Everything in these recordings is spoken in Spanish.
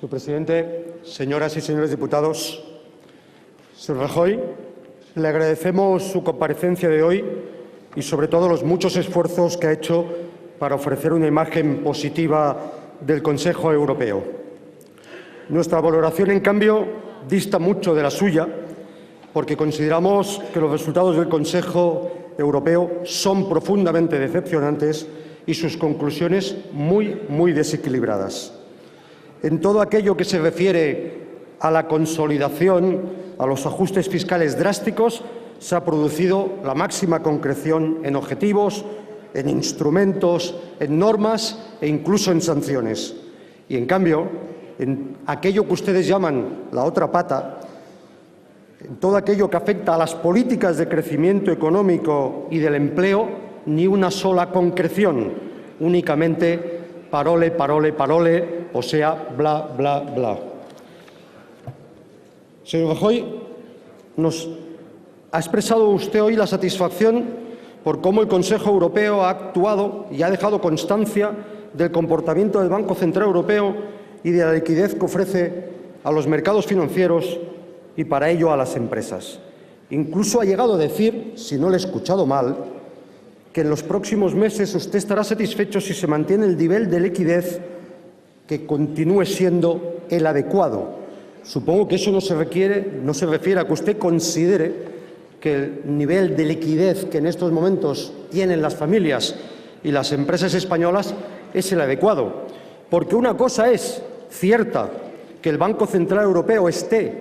Señor presidente, señoras y señores diputados, señor Rajoy, le agradecemos su comparecencia de hoy y, sobre todo, los muchos esfuerzos que ha hecho para ofrecer una imagen positiva del Consejo Europeo. Nuestra valoración, en cambio, dista mucho de la suya, porque consideramos que los resultados del Consejo Europeo son profundamente decepcionantes y sus conclusiones muy desequilibradas. En todo aquello que se refiere a la consolidación, a los ajustes fiscales drásticos, se ha producido la máxima concreción en objetivos, en instrumentos, en normas e incluso en sanciones. Y, en cambio, en aquello que ustedes llaman la otra pata, en todo aquello que afecta a las políticas de crecimiento económico y del empleo, ni una sola concreción, únicamente parole, o sea, bla, bla, bla. Señor Rajoy, nos ha expresado usted hoy la satisfacción por cómo el Consejo Europeo ha actuado y ha dejado constancia del comportamiento del Banco Central Europeo y de la liquidez que ofrece a los mercados financieros y, para ello, a las empresas. Incluso ha llegado a decir, si no le he escuchado mal, que en los próximos meses usted estará satisfecho si se mantiene el nivel de liquidez que continúe siendo el adecuado. Supongo que eso no se refiere a que usted considere que el nivel de liquidez que en estos momentos tienen las familias y las empresas españolas es el adecuado. Porque una cosa es cierta, que el Banco Central Europeo esté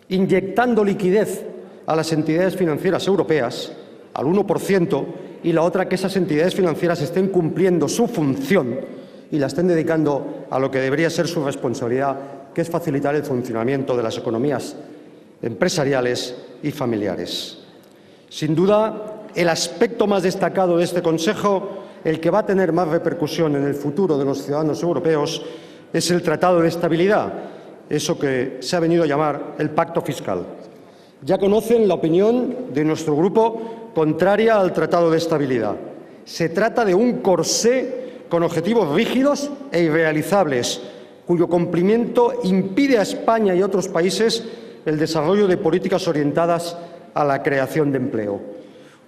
inyectando liquidez a las entidades financieras europeas, al 1%, y la otra que esas entidades financieras estén cumpliendo su función y la estén dedicando a lo que debería ser su responsabilidad, que es facilitar el funcionamiento de las economías empresariales y familiares. Sin duda, el aspecto más destacado de este Consejo, el que va a tener más repercusión en el futuro de los ciudadanos europeos, es el Tratado de Estabilidad, eso que se ha venido a llamar el Pacto Fiscal. Ya conocen la opinión de nuestro grupo contraria al Tratado de Estabilidad. Se trata de un corsé con objetivos rígidos e irrealizables, cuyo cumplimiento impide a España y a otros países el desarrollo de políticas orientadas a la creación de empleo.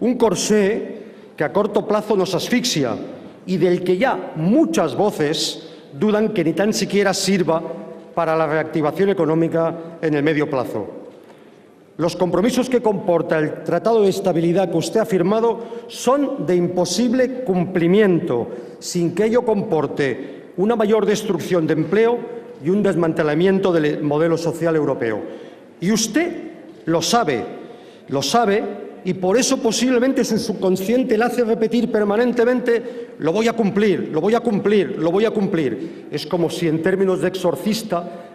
Un corsé que a corto plazo nos asfixia y del que ya muchas voces dudan que ni tan siquiera sirva para la reactivación económica en el medio plazo. Los compromisos que comporta el Tratado de Estabilidad que usted ha firmado son de imposible cumplimiento, sin que ello comporte una mayor destrucción de empleo y un desmantelamiento del modelo social europeo. Y usted lo sabe, y por eso posiblemente su subconsciente le hace repetir permanentemente: lo voy a cumplir, lo voy a cumplir, lo voy a cumplir. Es como si, en términos de exorcista,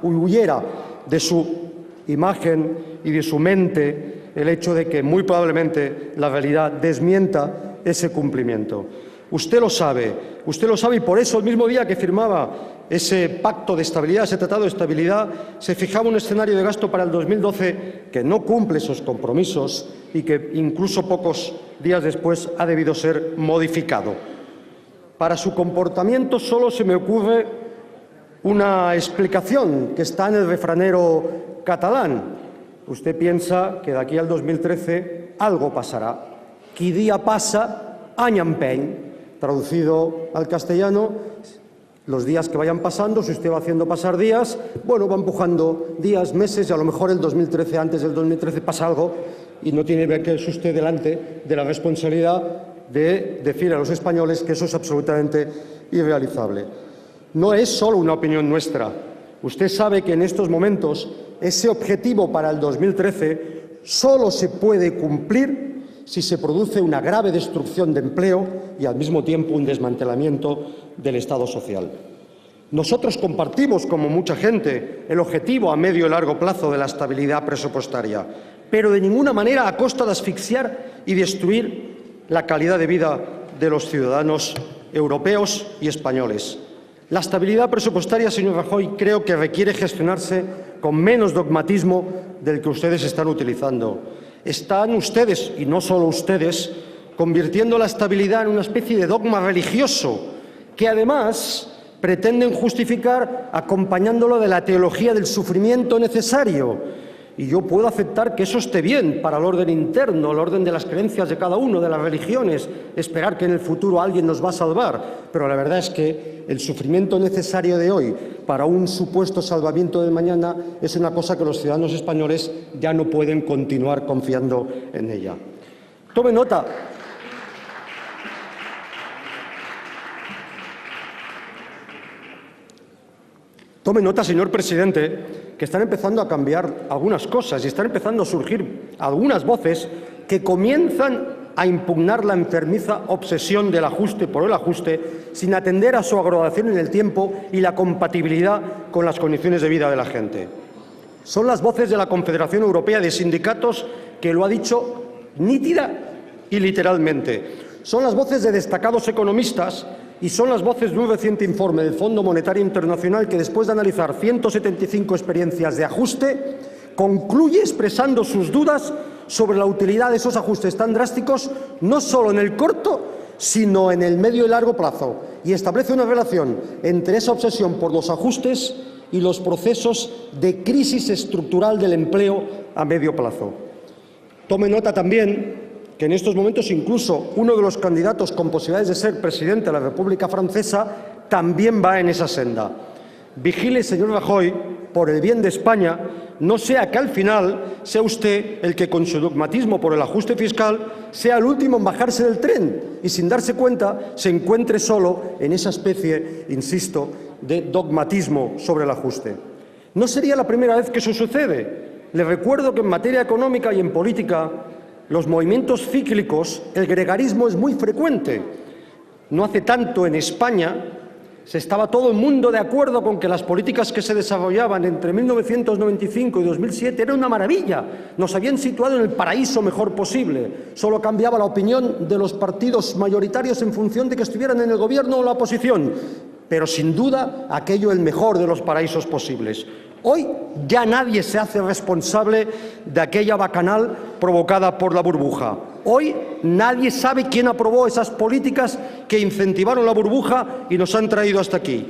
huyera de su imagen y de su mente el hecho de que muy probablemente la realidad desmienta ese cumplimiento. Usted lo sabe, y por eso el mismo día que firmaba ese pacto de estabilidad, ese tratado de estabilidad, se fijaba un escenario de gasto para el 2012 que no cumple esos compromisos y que incluso pocos días después ha debido ser modificado. Para su comportamiento solo se me ocurre una explicación que está en el refranero catalán. Usted piensa que de aquí al 2013 algo pasará. Qui dia passa, any empeny. Traducido al castellano, los días que vayan pasando, si usted va haciendo pasar días, bueno, va empujando días, meses, y a lo mejor el 2013, antes del 2013, pasa algo y no tiene que irse usted delante de la responsabilidad de decir a los españoles que eso es absolutamente irrealizable. No es solo una opinión nuestra. Usted sabe que en estos momentos ese objetivo para el 2013 solo se puede cumplir si se produce una grave destrucción de empleo y, al mismo tiempo, un desmantelamiento del Estado social. Nosotros compartimos, como mucha gente, el objetivo a medio y largo plazo de la estabilidad presupuestaria, pero de ninguna manera a costa de asfixiar y destruir la calidad de vida de los ciudadanos europeos y españoles. La estabilidad presupuestaria, señor Rajoy, creo que requiere gestionarse con menos dogmatismo del que ustedes están utilizando. Están ustedes, y no solo ustedes, convirtiendo la estabilidad en una especie de dogma religioso que, además, pretenden justificar acompañándolo de la teología del sufrimiento necesario. Y yo puedo aceptar que eso esté bien para el orden interno, el orden de las creencias de cada uno, de las religiones, esperar que en el futuro alguien nos va a salvar. Pero la verdad es que el sufrimiento necesario de hoy para un supuesto salvamiento de mañana es una cosa que los ciudadanos españoles ya no pueden continuar confiando en ella. Tome nota. Tome nota, señor presidente, que están empezando a cambiar algunas cosas y están empezando a surgir algunas voces que comienzan a impugnar la enfermiza obsesión del ajuste por el ajuste sin atender a su graduación en el tiempo y la compatibilidad con las condiciones de vida de la gente. Son las voces de la Confederación Europea de Sindicatos que lo ha dicho nítida y literalmente. Son las voces de destacados economistas y son las voces de un reciente informe del Fondo Monetario Internacional que, después de analizar 175 experiencias de ajuste, concluye expresando sus dudas sobre la utilidad de esos ajustes tan drásticos, no solo en el corto, sino en el medio y largo plazo, y establece una relación entre esa obsesión por los ajustes y los procesos de crisis estructural del empleo a medio plazo. Tome nota también que en estos momentos incluso uno de los candidatos con posibilidades de ser presidente de la República Francesa también va en esa senda. Vigile, señor Rajoy, por el bien de España, no sea que al final sea usted el que, con su dogmatismo por el ajuste fiscal, sea el último en bajarse del tren y, sin darse cuenta, se encuentre solo en esa especie, insisto, de dogmatismo sobre el ajuste. No sería la primera vez que eso sucede. Le recuerdo que en materia económica y en política, los movimientos cíclicos, el gregarismo es muy frecuente. No hace tanto en España se estaba todo el mundo de acuerdo con que las políticas que se desarrollaban entre 1995 y 2007 eran una maravilla. Nos habían situado en el paraíso mejor posible. Solo cambiaba la opinión de los partidos mayoritarios en función de que estuvieran en el gobierno o la oposición. Pero sin duda aquello el mejor de los paraísos posibles. Hoy ya nadie se hace responsable de aquella bacanal provocada por la burbuja. Hoy nadie sabe quién aprobó esas políticas que incentivaron la burbuja y nos han traído hasta aquí.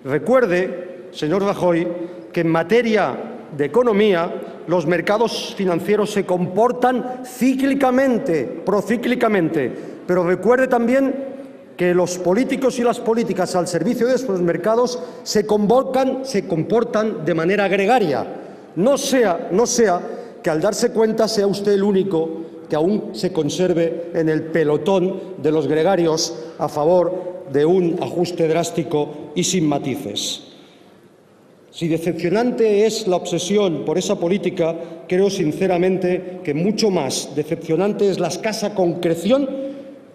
Recuerde, señor Rajoy, que en materia de economía los mercados financieros se comportan cíclicamente, procíclicamente. Pero recuerde también que los políticos y las políticas al servicio de esos mercados se comportan de manera gregaria. No sea que al darse cuenta sea usted el único que aún se conserve en el pelotón de los gregarios a favor de un ajuste drástico y sin matices. Si decepcionante es la obsesión por esa política, creo sinceramente que mucho más decepcionante es la escasa concreción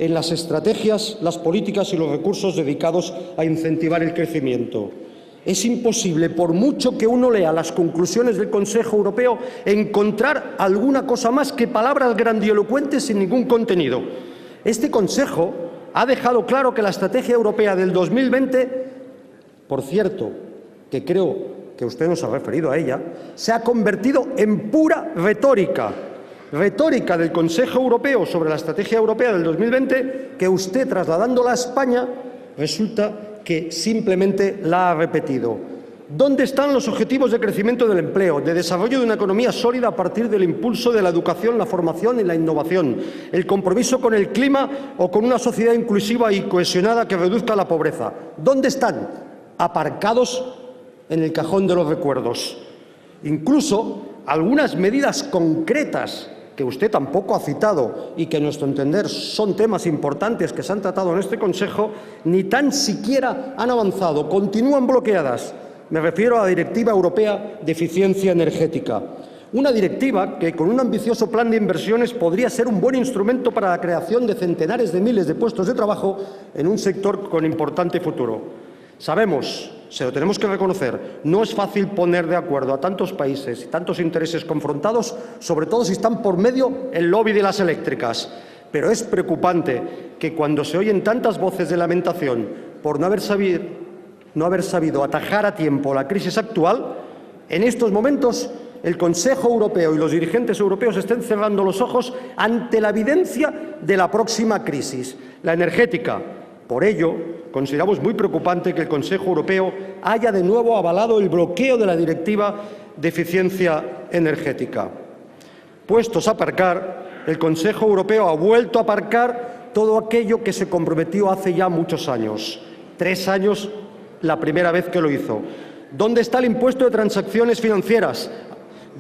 en las estrategias, las políticas y los recursos dedicados a incentivar el crecimiento. Es imposible, por mucho que uno lea las conclusiones del Consejo Europeo, encontrar alguna cosa más que palabras grandilocuentes sin ningún contenido. Este Consejo ha dejado claro que la estrategia europea del 2020, por cierto, que creo que usted nos ha referido a ella, se ha convertido en pura retórica del Consejo Europeo sobre la estrategia europea del 2020, que usted, trasladándola a España, resulta que simplemente la ha repetido. ¿Dónde están los objetivos de crecimiento del empleo, de desarrollo de una economía sólida a partir del impulso de la educación, la formación y la innovación, el compromiso con el clima o con una sociedad inclusiva y cohesionada que reduzca la pobreza? ¿Dónde están? Aparcados en el cajón de los recuerdos. Incluso algunas medidas concretas que usted tampoco ha citado y que, a nuestro entender, son temas importantes que se han tratado en este Consejo, ni tan siquiera han avanzado, continúan bloqueadas. Me refiero a la Directiva Europea de Eficiencia Energética. Una directiva que, con un ambicioso plan de inversiones, podría ser un buen instrumento para la creación de centenares de miles de puestos de trabajo en un sector con importante futuro. Sabemos, se lo tenemos que reconocer, no es fácil poner de acuerdo a tantos países y tantos intereses confrontados, sobre todo si están por medio el lobby de las eléctricas. Pero es preocupante que, cuando se oyen tantas voces de lamentación por no haber sabido atajar a tiempo la crisis actual, en estos momentos el Consejo Europeo y los dirigentes europeos estén cerrando los ojos ante la evidencia de la próxima crisis, la energética, Por ello, consideramos muy preocupante que el Consejo Europeo haya de nuevo avalado el bloqueo de la Directiva de Eficiencia Energética. Puestos a aparcar, el Consejo Europeo ha vuelto a aparcar todo aquello que se comprometió hace ya muchos años. 3 años la primera vez que lo hizo. ¿Dónde está el impuesto de transacciones financieras?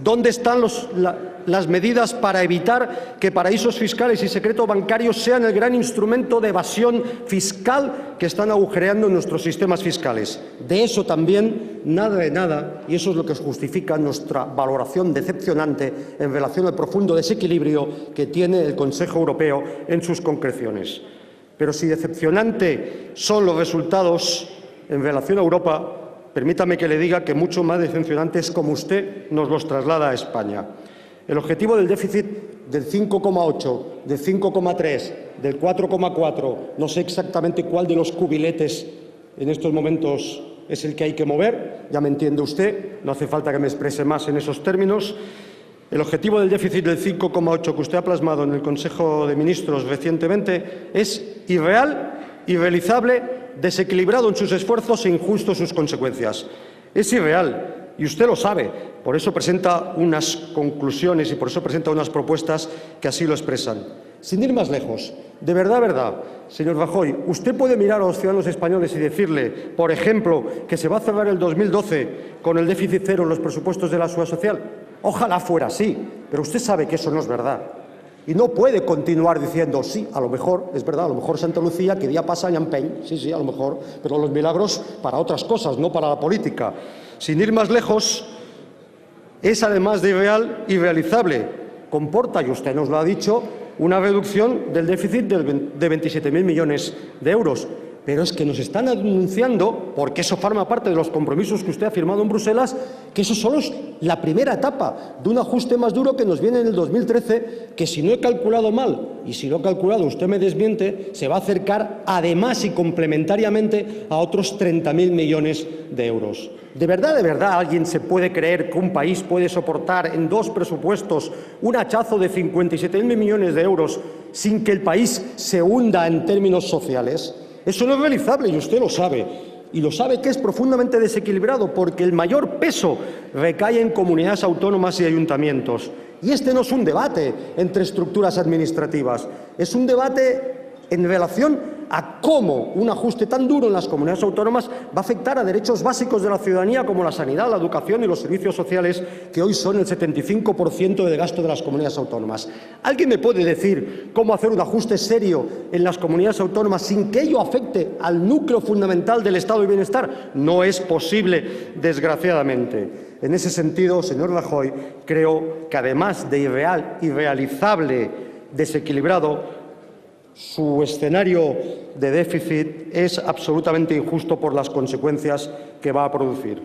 ¿Dónde están las medidas para evitar que paraísos fiscales y secretos bancarios sean el gran instrumento de evasión fiscal que están agujereando nuestros sistemas fiscales? De eso también nada de nada, y eso es lo que justifica nuestra valoración decepcionante en relación al profundo desequilibrio que tiene el Consejo Europeo en sus concreciones. Pero si decepcionante son los resultados en relación a Europa, permítame que le diga que mucho más decepcionante es como usted nos los traslada a España. El objetivo del déficit del 5,8, del 5,3, del 4,4, no sé exactamente cuál de los cubiletes en estos momentos es el que hay que mover, ya me entiende usted, no hace falta que me exprese más en esos términos. El objetivo del déficit del 5,8 que usted ha plasmado en el Consejo de Ministros recientemente es irreal, irrealizable, desequilibrado en sus esfuerzos e injusto en sus consecuencias. Es irreal y usted lo sabe. Por eso presenta unas conclusiones y por eso presenta unas propuestas que así lo expresan. Sin ir más lejos, de verdad, señor Rajoy, usted puede mirar a los ciudadanos españoles y decirle, por ejemplo, que se va a cerrar el 2012 con el déficit cero en los presupuestos de la Seguridad Social. Ojalá fuera así, pero usted sabe que eso no es verdad. Y no puede continuar diciendo, sí, a lo mejor, es verdad, a lo mejor Santa Lucía, que día pasa Ñampeny, sí, a lo mejor, pero los milagros para otras cosas, no para la política. Sin ir más lejos, es además de irreal, irrealizable. Comporta, y usted nos lo ha dicho, una reducción del déficit de 27.000 millones de euros. Pero es que nos están anunciando, porque eso forma parte de los compromisos que usted ha firmado en Bruselas, que eso solo es la primera etapa de un ajuste más duro que nos viene en el 2013, que si no he calculado mal, y si lo he calculado usted me desmiente, se va a acercar además y complementariamente a otros 30.000 millones de euros. ¿De verdad alguien se puede creer que un país puede soportar en 2 presupuestos un hachazo de 57.000 millones de euros sin que el país se hunda en términos sociales? Eso no es realizable y usted lo sabe. Y lo sabe que es profundamente desequilibrado porque el mayor peso recae en comunidades autónomas y ayuntamientos. Y este no es un debate entre estructuras administrativas, es un debate en relación a cómo un ajuste tan duro en las comunidades autónomas va a afectar a derechos básicos de la ciudadanía como la sanidad, la educación y los servicios sociales, que hoy son el 75% del gasto de las comunidades autónomas. ¿Alguien me puede decir cómo hacer un ajuste serio en las comunidades autónomas sin que ello afecte al núcleo fundamental del Estado de bienestar? No es posible, desgraciadamente. En ese sentido, señor Rajoy, creo que además de irreal, irrealizable, desequilibrado, su escenario de déficit es absolutamente injusto por las consecuencias que va a producir.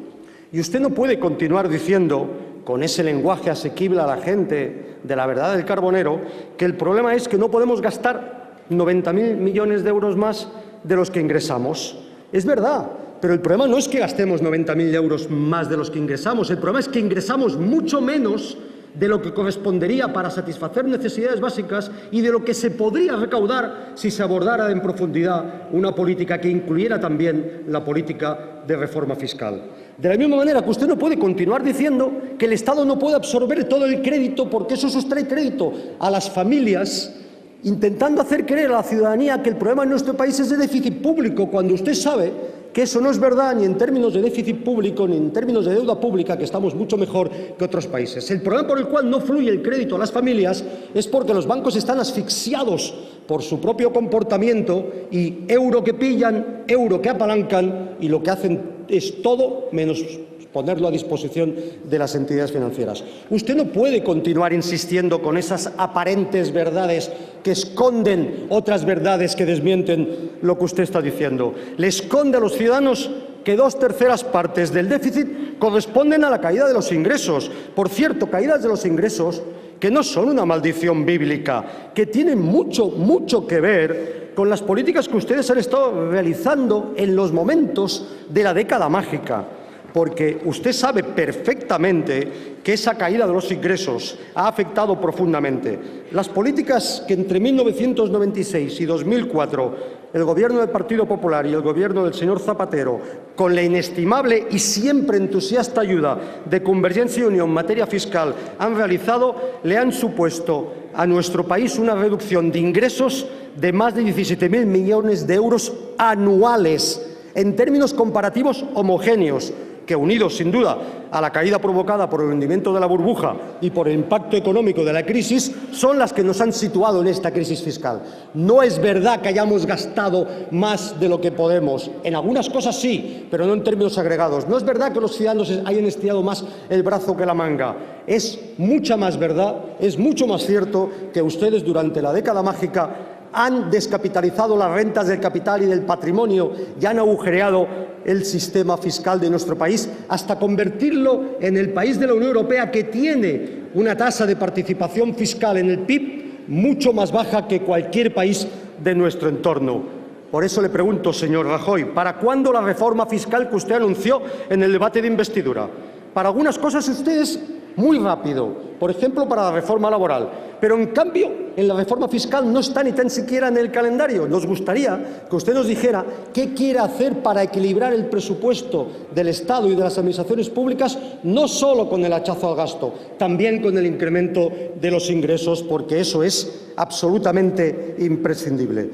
Y usted no puede continuar diciendo, con ese lenguaje asequible a la gente de la verdad del carbonero, que el problema es que no podemos gastar 90.000 millones de euros más de los que ingresamos. Es verdad, pero el problema no es que gastemos 90.000 euros más de los que ingresamos, el problema es que ingresamos mucho menos de lo que correspondería para satisfacer necesidades básicas y de lo que se podría recaudar si se abordara en profundidad una política que incluyera también la política de reforma fiscal. De la misma manera que usted no puede continuar diciendo que el Estado no puede absorber todo el crédito porque eso sustrae crédito a las familias, intentando hacer creer a la ciudadanía que el problema en nuestro país es de déficit público, cuando usted sabe que eso no es verdad ni en términos de déficit público ni en términos de deuda pública, que estamos mucho mejor que otros países. El problema por el cual no fluye el crédito a las familias es porque los bancos están asfixiados por su propio comportamiento y euro que pillan, euro que apalancan, y lo que hacen es todo menos ponerlo a disposición de las entidades financieras. Usted no puede continuar insistiendo con esas aparentes verdades que esconden otras verdades que desmienten lo que usted está diciendo. Le esconde a los ciudadanos que 2/3 partes del déficit corresponden a la caída de los ingresos. Por cierto, caídas de los ingresos que no son una maldición bíblica, que tienen mucho que ver con las políticas que ustedes han estado realizando en los momentos de la década mágica. Porque usted sabe perfectamente que esa caída de los ingresos ha afectado profundamente. Las políticas que entre 1996 y 2004 el Gobierno del Partido Popular y el Gobierno del señor Zapatero, con la inestimable y siempre entusiasta ayuda de Convergencia y Unió en materia fiscal, han realizado, le han supuesto a nuestro país una reducción de ingresos de más de 17.000 millones de euros anuales, en términos comparativos homogéneos, que unidos sin duda a la caída provocada por el hundimiento de la burbuja y por el impacto económico de la crisis, son las que nos han situado en esta crisis fiscal. No es verdad que hayamos gastado más de lo que podemos. En algunas cosas sí, pero no en términos agregados. No es verdad que los ciudadanos hayan estirado más el brazo que la manga. Es mucha más verdad, es mucho más cierto que ustedes durante la década mágica han descapitalizado las rentas del capital y del patrimonio y han agujereado el sistema fiscal de nuestro país hasta convertirlo en el país de la Unión Europea que tiene una tasa de participación fiscal en el PIB mucho más baja que cualquier país de nuestro entorno. Por eso le pregunto, señor Rajoy, ¿para cuándo la reforma fiscal que usted anunció en el debate de investidura? Para algunas cosas ustedes muy rápido, por ejemplo, para la reforma laboral. Pero, en cambio, en la reforma fiscal no está ni tan siquiera en el calendario. Nos gustaría que usted nos dijera qué quiere hacer para equilibrar el presupuesto del Estado y de las administraciones públicas, no solo con el hachazo al gasto, también con el incremento de los ingresos, porque eso es absolutamente imprescindible.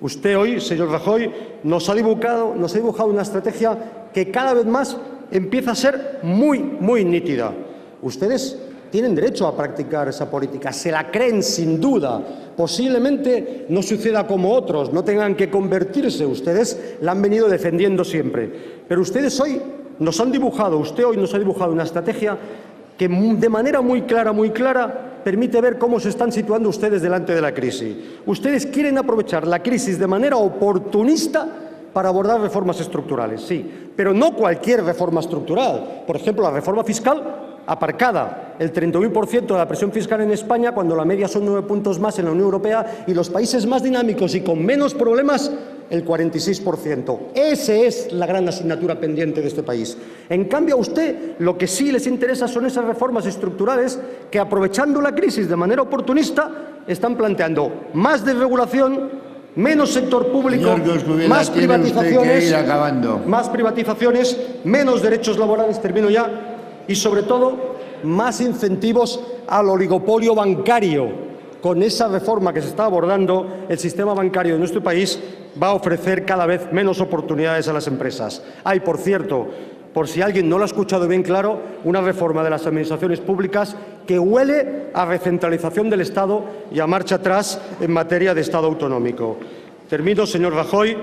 Usted hoy, señor Rajoy, nos ha dibujado una estrategia que cada vez más empieza a ser muy nítida. Ustedes tienen derecho a practicar esa política, se la creen sin duda. Posiblemente no suceda como otros, no tengan que convertirse. Ustedes la han venido defendiendo siempre. Pero ustedes hoy nos han dibujado, una estrategia que de manera muy clara, permite ver cómo se están situando ustedes delante de la crisis. Ustedes quieren aprovechar la crisis de manera oportunista para abordar reformas estructurales, sí, pero no cualquier reforma estructural. Por ejemplo, la reforma fiscal aparcada, el 31% de la presión fiscal en España, cuando la media son 9 puntos más en la Unión Europea, y los países más dinámicos y con menos problemas, el 46%. Esa es la gran asignatura pendiente de este país. En cambio, a usted lo que sí les interesa son esas reformas estructurales que, aprovechando la crisis de manera oportunista, están planteando más desregulación, menos sector público, más privatizaciones, menos derechos laborales, termino ya, y sobre todo más incentivos al oligopolio bancario. Con esa reforma que se está abordando, el sistema bancario de nuestro país va a ofrecer cada vez menos oportunidades a las empresas. Hay, por cierto, por si alguien no lo ha escuchado bien claro, una reforma de las administraciones públicas que huele a recentralización del Estado y a marcha atrás en materia de Estado autonómico. Termino, señor Rajoy,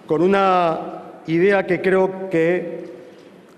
con una idea que creo que,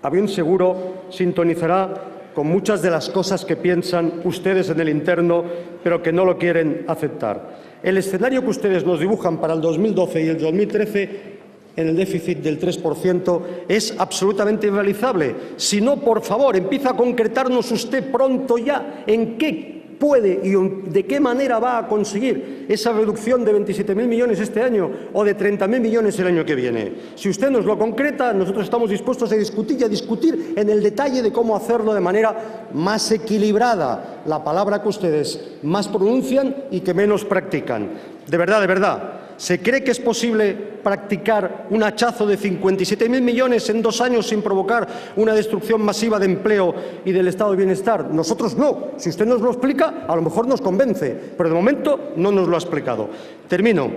a bien seguro, sintonizará con muchas de las cosas que piensan ustedes en el interno, pero que no lo quieren aceptar. El escenario que ustedes nos dibujan para el 2012 y el 2013 en el déficit del 3% es absolutamente irrealizable. Si no, por favor, empieza a concretarnos usted pronto ya en qué puede y de qué manera va a conseguir esa reducción de 27.000 millones este año o de 30.000 millones el año que viene. Si usted nos lo concreta, nosotros estamos dispuestos a discutir en el detalle de cómo hacerlo de manera más equilibrada, la palabra que ustedes más pronuncian y que menos practican. De verdad, ¿se cree que es posible practicar un hachazo de 57.000 millones en 2 años sin provocar una destrucción masiva de empleo y del estado de bienestar? Nosotros no. Si usted nos lo explica, a lo mejor nos convence, pero de momento no nos lo ha explicado. Termino.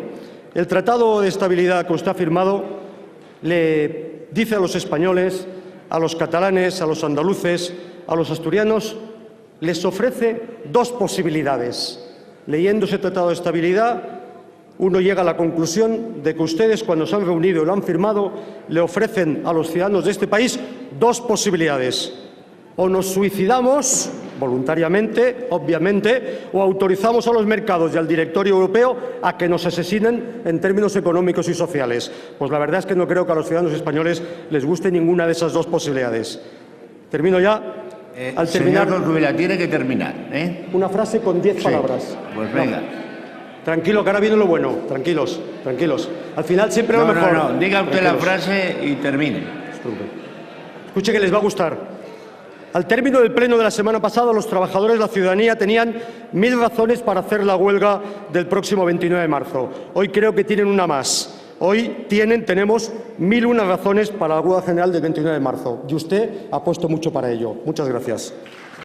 El Tratado de Estabilidad que usted ha firmado le dice a los españoles, a los catalanes, a los andaluces, a los asturianos, les ofrece 2 posibilidades. Leyendo ese Tratado de Estabilidad, uno llega a la conclusión de que ustedes, cuando se han reunido y lo han firmado, le ofrecen a los ciudadanos de este país 2 posibilidades. O nos suicidamos voluntariamente, obviamente, o autorizamos a los mercados y al directorio europeo a que nos asesinen en términos económicos y sociales. Pues la verdad es que no creo que a los ciudadanos españoles les guste ninguna de esas 2 posibilidades. Termino ya. Al terminar, señor Coscubiela, tiene que terminar. Una frase con 10 palabras. Pues venga. No. Tranquilo, que ahora viene lo bueno. Tranquilos. Al final siempre lo mejor. No, diga usted la frase y termine. Escuche que les va a gustar. Al término del pleno de la semana pasada, los trabajadores de la ciudadanía tenían 1000 razones para hacer la huelga del próximo 29 de marzo. Hoy creo que tienen una más. Hoy tenemos 1001 razones para la huelga general del 29 de marzo y usted ha puesto mucho para ello. Muchas gracias.